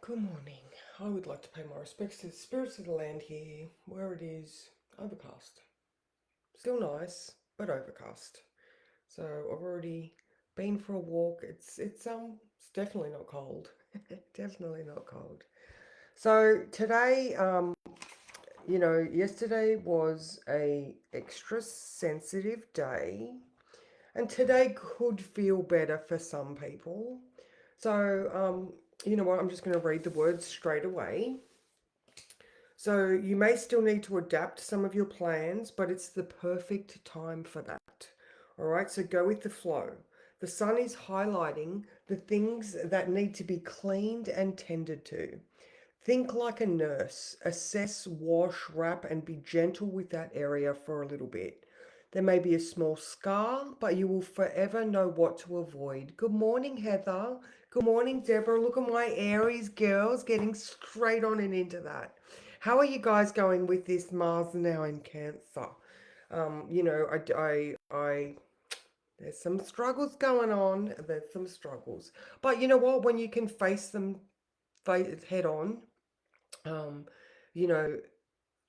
Good morning. I would like to pay my respects to the spirits of the land here, where it is overcast. Still nice, but overcast. So I've already been for a walk. It's definitely not cold. Definitely not cold. So today, yesterday was a extra sensitive day, and today could feel better for some people. So, you know what? I'm just going to read the words straight away. So you may still need to adapt some of your plans, but it's the perfect time for that. All right, so go with the flow. The sun is highlighting the things that need to be cleaned and tended to. Think like a nurse. Assess, wash, wrap, and be gentle with that area for a little bit. There may be a small scar, but you will forever know what to avoid. Good morning, Heather. Good morning, Deborah. Look at my Aries girls getting straight on and into that. How are you guys going with this Mars now in Cancer? There's some struggles going on. There's some struggles, but you know what? When you can face them head on, um, you know,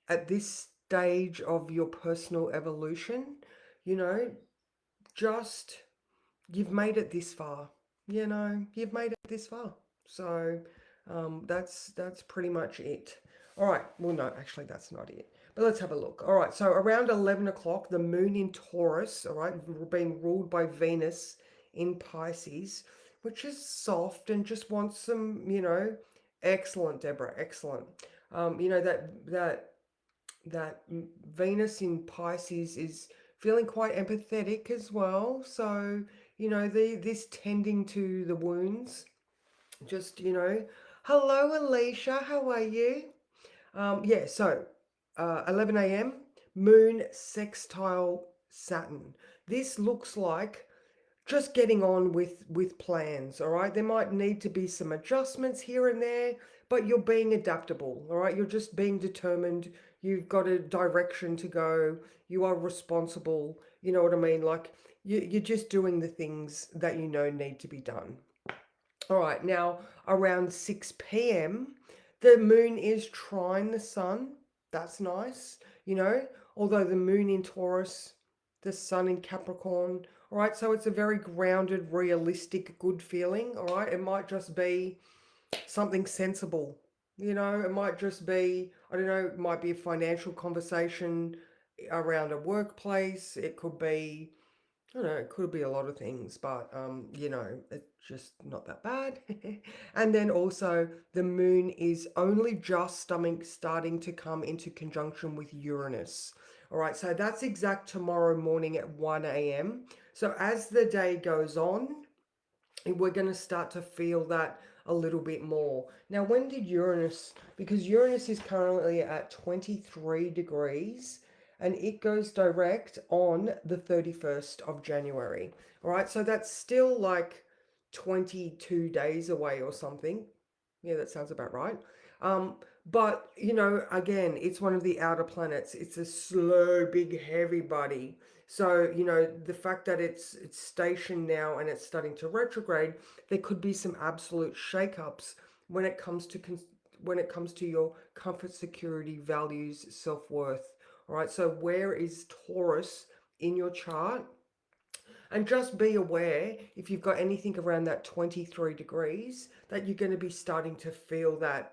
at this stage of your personal evolution, you know, just you've made it this far. You've made it this far. So that's pretty much it. All right. Well, no, actually, that's not it. But let's have a look. All right. So around 11 o'clock, the moon in Taurus, all right, being ruled by Venus in Pisces, which is soft and just wants some, excellent, Deborah, excellent. That Venus in Pisces is feeling quite empathetic as well. So, this tending to the wounds, just, hello, Alicia, how are you? Yeah, so 11 a.m., moon sextile Saturn. This looks like just getting on with plans. All right, there might need to be some adjustments here and there, but you're being adaptable. All right, you're just being determined. You've got a direction to go. You are responsible. You know what I mean? Like you're just doing the things that you know need to be done. All right, now around 6 p.m., the moon is trine the sun. That's nice, although the moon in Taurus, the sun in Capricorn. All right, so it's a very grounded, realistic, good feeling. All right, it might just be something sensible. It might just be, I don't know, it might be a financial conversation around a workplace. It could be, I don't know, it could be a lot of things, but it's just not that bad. And then also the moon is only just starting to come into conjunction with Uranus. All right, so that's exact tomorrow morning at 1 a.m. So as the day goes on, we're going to start to feel that a little bit more. Now, when did Uranus, because Uranus is currently at 23 degrees and it goes direct on the 31st of January. All right, so that's still like 22 days away or something. Yeah, that sounds about right. But again, it's one of the outer planets. It's a slow, big, heavy body. So, the fact that it's stationed now and it's starting to retrograde, there could be some absolute shakeups when it comes to when it comes to your comfort, security, values, self-worth. All right. So, where is Taurus in your chart? And just be aware if you've got anything around that 23 degrees that you're going to be starting to feel that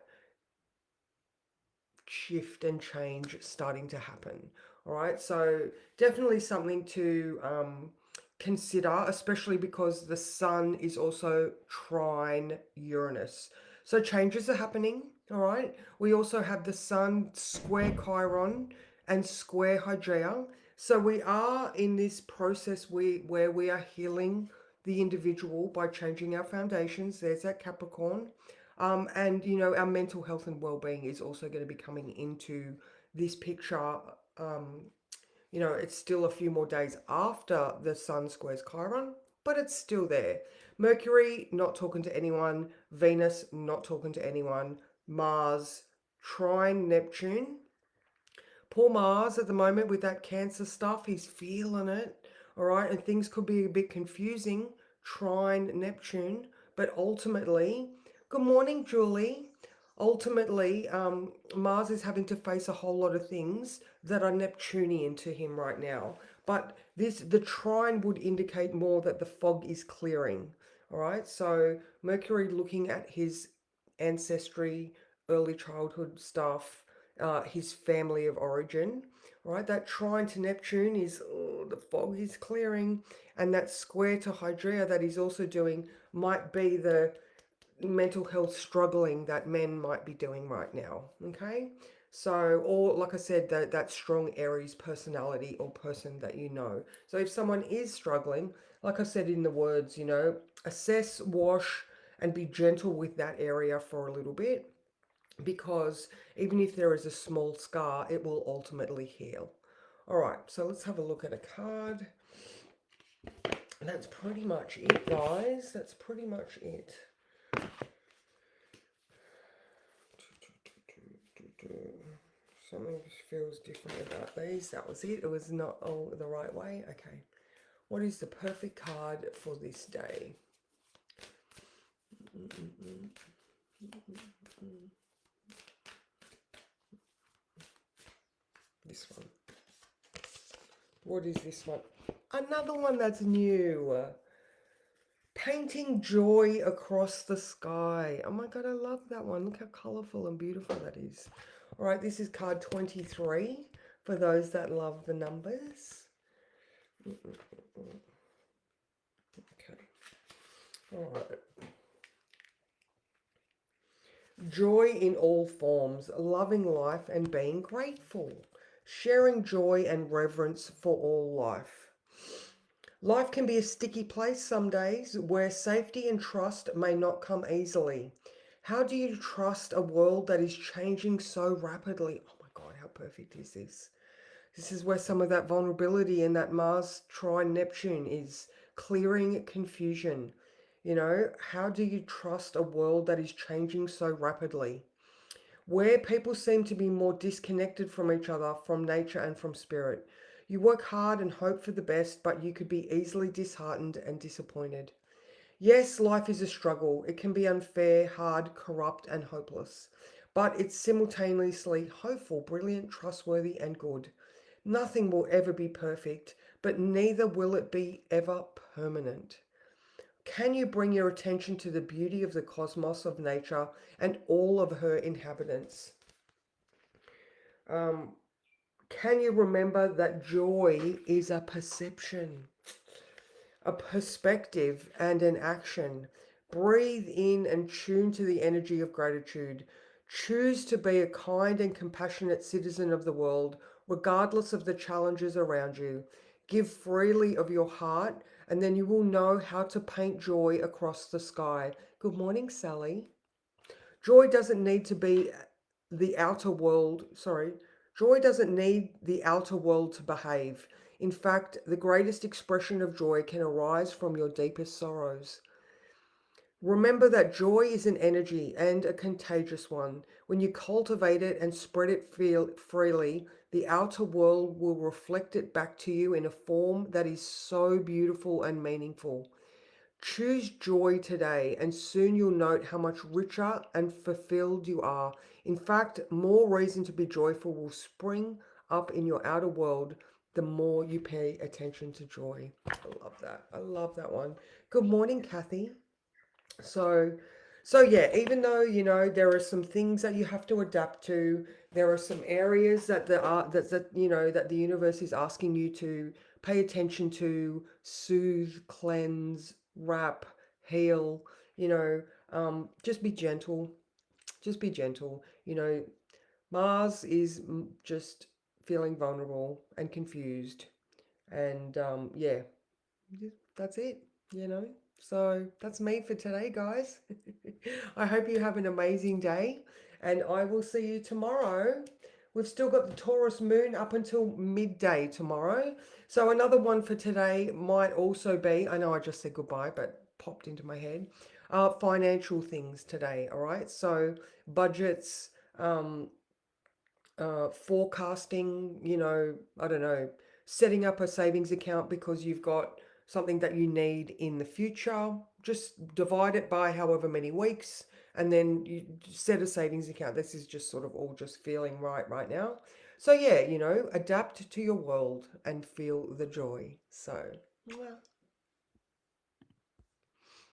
shift and change starting to happen. All right, so definitely something to consider, especially because the sun is also trine Uranus. So changes are happening. All right, we also have the sun square Chiron and square Hygieia. So we are in this process where we are healing the individual by changing our foundations. There's that Capricorn. And our mental health and well-being is also going to be coming into this picture. Um, it's still a few more days after the sun squares Chiron, but it's still there. Mercury not talking to anyone, Venus not talking to anyone, Mars trine Neptune. Poor Mars at the moment with that Cancer stuff, he's feeling it, all right, and things could be a bit confusing. Trine Neptune, but ultimately Good morning, Julie. Ultimately, Mars is having to face a whole lot of things that are Neptunian to him right now. But the trine would indicate more that the fog is clearing. All right. So Mercury looking at his ancestry, early childhood stuff, his family of origin. All right. That trine to Neptune is the fog is clearing, and that square to Hydrea that he's also doing might be the mental health struggling that men might be doing right now. Okay. So, or like I said, that strong Aries personality or person that you know. So, if someone is struggling, like I said in the words, assess, wash, and be gentle with that area for a little bit, because even if there is a small scar, it will ultimately heal. All right, so let's have a look at a card. That's pretty much it, guys. That's pretty much it. Something feels different about these. That was it. It was not all the right way. Okay. What is the perfect card for this day? This one. What is this one? Another one that's new. Painting joy across the sky. Oh my god, I love that one. Look how colourful and beautiful that is. All right, this is card 23 for those that love the numbers. Okay. All right. Joy in all forms, loving life and being grateful, sharing joy and reverence for all life. Life can be a sticky place some days where safety and trust may not come easily. How do you trust a world that is changing so rapidly? Oh my God, how perfect is this? This is where some of that vulnerability in that Mars trine Neptune is clearing confusion. How do you trust a world that is changing so rapidly? Where people seem to be more disconnected from each other, from nature, and from spirit. You work hard and hope for the best, but you could be easily disheartened and disappointed. Yes, life is a struggle. It can be unfair, hard, corrupt, and hopeless. But it's simultaneously hopeful, brilliant, trustworthy, and good. Nothing will ever be perfect, but neither will it be ever permanent. Can you bring your attention to the beauty of the cosmos of nature and all of her inhabitants? Um, can you remember that joy is a perception, a perspective, and an action? Breathe in and tune to the energy of gratitude. Choose to be a kind and compassionate citizen of the world, regardless of the challenges around you. Give freely of your heart, and then you will know how to paint joy across the sky. Good morning, Sally. Joy doesn't need to be the outer world, sorry, joy doesn't need the outer world to behave. In fact, the greatest expression of joy can arise from your deepest sorrows. Remember that joy is an energy and a contagious one. When you cultivate it and spread it freely, the outer world will reflect it back to you in a form that is so beautiful and meaningful. Choose joy today, and soon you'll note how much richer and fulfilled you are. In fact, more reason to be joyful will spring up in your outer world the more you pay attention to joy. I love that. I love that one. Good morning, Kathy. So, so yeah, even though there are some things that you have to adapt to, there are some areas that the art that the universe is asking you to pay attention to, soothe, cleanse, wrap, heal. Just be gentle. Just be gentle. Mars is just feeling vulnerable and confused, and yeah, that's it, you know. So that's me for today, guys. I hope you have an amazing day, and I will see you tomorrow. We've still got the Taurus moon up until midday tomorrow. So another one for today might also be, I know I just said goodbye, but popped into my head. Financial things today, all right? So budgets, um, forecasting, I don't know, setting up a savings account because you've got something that you need in the future. Just divide it by however many weeks, and then you set a savings account. This is just sort of all just feeling right now. So yeah, adapt to your world and feel the joy. So, mwah.